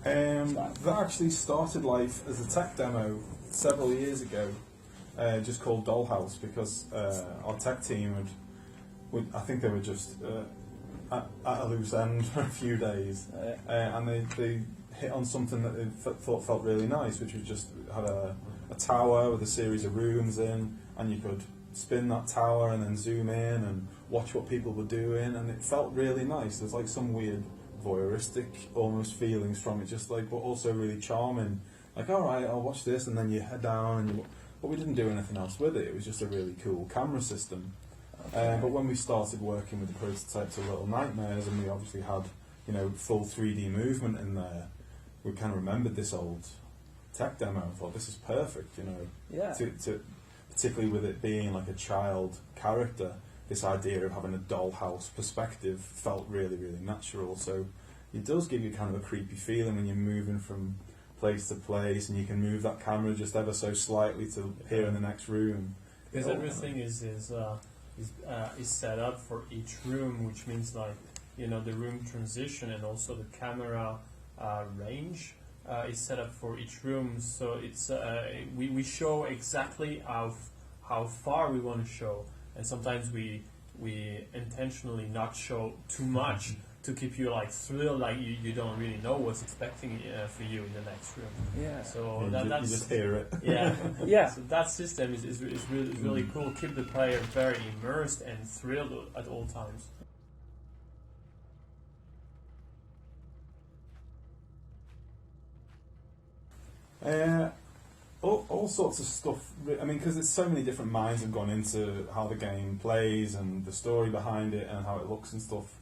That actually started life as a tech demo several years ago, just called Dollhouse, because our tech team I think they were just at a loose end for a few days, and they hit on something that they thought felt really nice, which was just had a tower with a series of rooms in, and you could spin that tower and then zoom in and watch what people were doing, and it felt really nice. There's like some weird voyeuristic almost feelings from it, just like, but also really charming. Like, all right, I'll watch this, and then you head down, and but we didn't do anything else with it. It was just a really cool camera system. Okay. But when we started working with the prototypes of Little Nightmares, and we obviously had, full 3D movement in there, we kind of remembered this old tech demo and thought, this is perfect, Yeah. To particularly with it being like a child character, this idea of having a dollhouse perspective felt really, really natural. So it does give you kind of a creepy feeling when you're moving from place to place, and you can move that camera just ever so slightly to appear in the next room. Because everything is set up for each room, which means like the room transition and also the camera range is set up for each room. So it's we show exactly how far we want to show, and sometimes we intentionally not show too much to keep you like thrilled, like you don't really know what's expecting for you in the next room. Yeah. So that's you just hear it. Yeah. Yeah. So that system is really cool. Keep the player very immersed and thrilled at all times. All sorts of stuff. I mean, because there's so many different minds have gone into how the game plays and the story behind it and how it looks and stuff.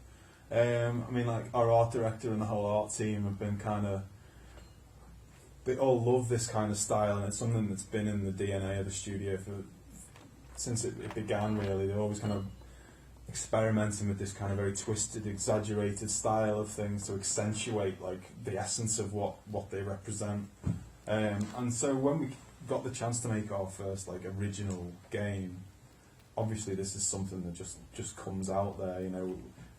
I mean, like our art director and the whole art team have been they all love this kind of style, and it's something that's been in the DNA of the studio since it began, really. They're always kind of experimenting with this kind of very twisted, exaggerated style of things to accentuate like the essence of what they represent. And so when we got the chance to make our first like original game, obviously this is something that just comes out there.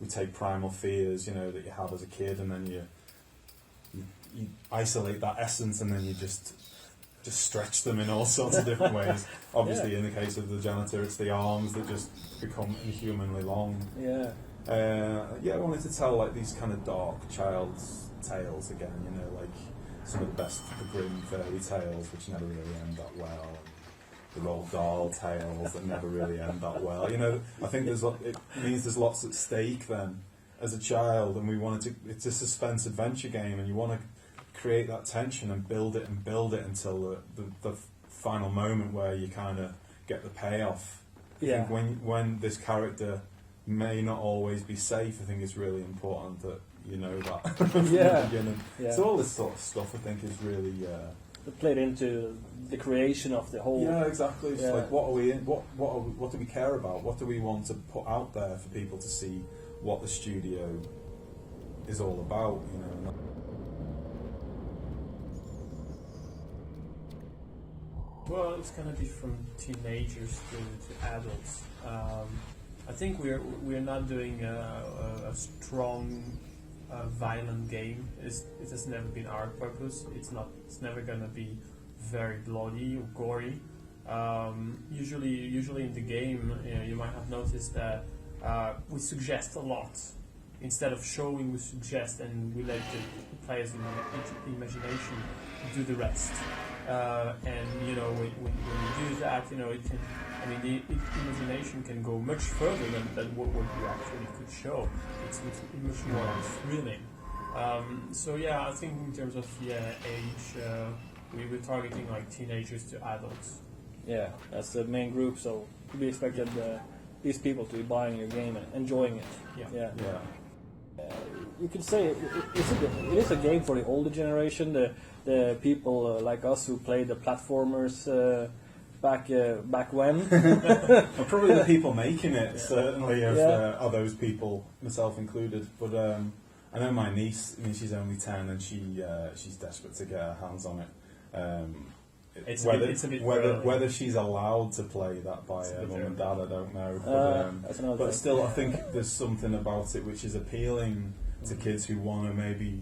We take primal fears, that you have as a kid, and then you isolate that essence, and then you just stretch them in all sorts of different ways. Obviously, in the case of the janitor, it's the arms that just become inhumanly long. Yeah. I wanted to tell like these kind of dark child's tales again. Like some of the best of the grim fairy tales, which never really end that well. The Roald Dahl tales that never really end that well. I think it means there's lots at stake then as a child, and it's a suspense adventure game, and you want to create that tension and build it until the final moment where you kind of get the payoff. Yeah. I think when this character may not always be safe, I think it's really important that you know that from the beginning. Yeah. So all this sort of stuff I think is really played into the creation of the whole. Yeah, exactly. It's like what do we care about? What do we want to put out there for people to see what the studio is all about? Well, it's gonna be from teenagers to adults. I think we're not doing a strong, violent game. It has never been our purpose. It's never gonna be very bloody or gory. Usually in the game, you might have noticed that we suggest a lot. Instead of showing, we suggest, and we let the player's imagination do the rest. And when you do that, it can. I mean, the imagination can go much further than what you actually could show. It's much more thrilling. So yeah, I think in terms of age, we were targeting like teenagers to adults. Yeah, that's the main group. So we expected these people to be buying your game and enjoying it. Yeah. You could say it is a game for the older generation, the people like us who play the platformers back when. Well, probably the people making it certainly are those people, myself included. But I know my niece. I mean, she's only 10, and she's desperate to get her hands on it. It's a bit whether she's allowed to play that by her mum and dad, I don't know. But still, I think there's something about it which is appealing to kids who want to maybe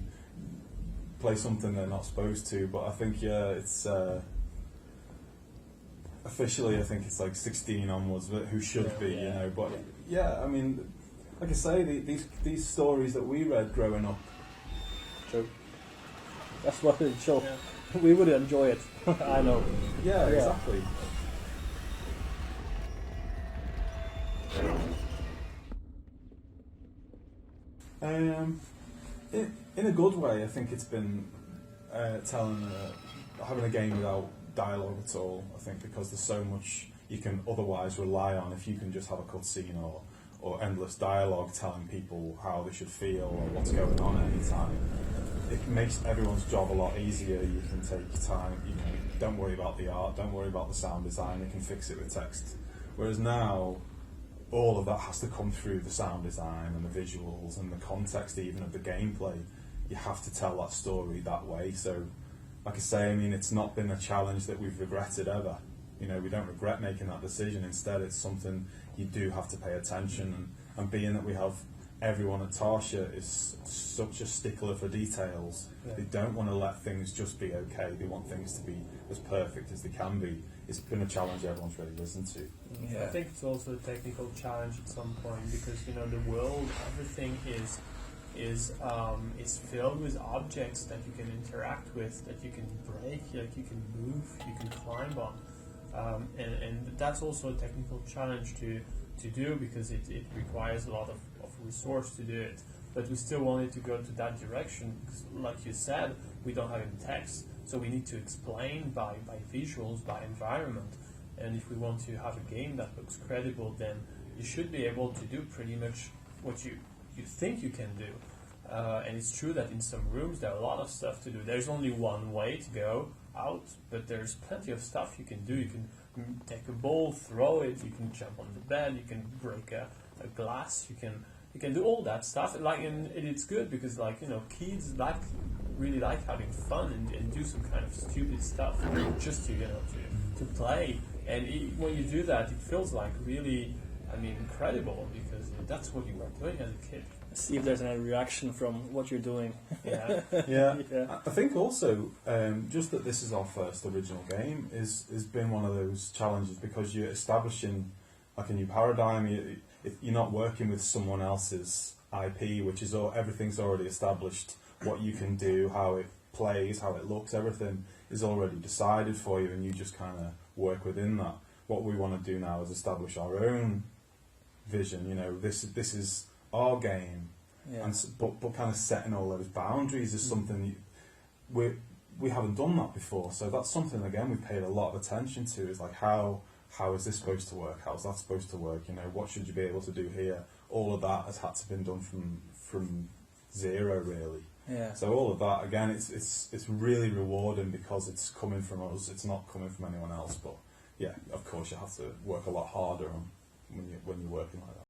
play something they're not supposed to. But I think it's officially I think it's like 16 onwards, but who should be, you know. But I mean, like I say, these stories that we read growing up. True. That's what it shows. Yeah. We would enjoy it. I know. Yeah, exactly. In a good way, I think it's been having a game without dialogue at all. I think because there's so much you can otherwise rely on if you can just have a cutscene or endless dialogue telling people how they should feel or what's going on at any time. It makes everyone's job a lot easier. You can take time. You know, don't worry about the art. Don't worry about the sound design. You can fix it with text. Whereas now, all of that has to come through the sound design and the visuals and the context even of the gameplay. You have to tell that story that way. So, like I say, I mean, it's not been a challenge that we've regretted ever. You know, we don't regret making that decision. Instead, it's something you do have to pay attention. And being that we have everyone at Tarsha is such a stickler for details, they don't want to let things just be okay. They want things to be as perfect as they can be. It's been a challenge everyone's really listened to. I think it's also a technical challenge at some point because, you know, the world, everything is filled with objects that you can interact with, that you can break, like you can move, you can climb on, and that's also a technical challenge to do because it requires a lot of resource to do it. But we still wanted to go to that direction because, like you said, we don't have any text, so we need to explain by visuals, by environment. And if we want to have a game that looks credible, then you should be able to do pretty much what you think you can do. And it's true that in some rooms there are a lot of stuff to do. There's only one way to go out, but there's plenty of stuff you can do. You can take a ball, throw it, you can jump on the bed, you can break a glass, you can do all that stuff. And it's good because, like, you know, kids really like having fun and do some kind of stupid stuff just to, you know, to play. And when you do that, it feels like really, I mean, incredible because that's what you were doing as a kid. See if there's any reaction from what you're doing. Yeah. I think also just that this is our first original game has been one of those challenges because you're establishing like a new paradigm. You're not working with someone else's IP, which is everything's already established. What you can do, how it plays, how it looks, everything is already decided for you, and you just kind of work within that. What we want to do now is establish our own vision. You know, this is our game, but kind of setting all those boundaries is something we haven't done that before. So that's something again we paid a lot of attention to. Is like how is this supposed to work? How's that supposed to work? You know, what should you be able to do here? All of that has had to been done from zero, really. Yeah. So all of that again, it's really rewarding because it's coming from us. It's not coming from anyone else. But yeah, of course, you have to work a lot harder when you're working like that.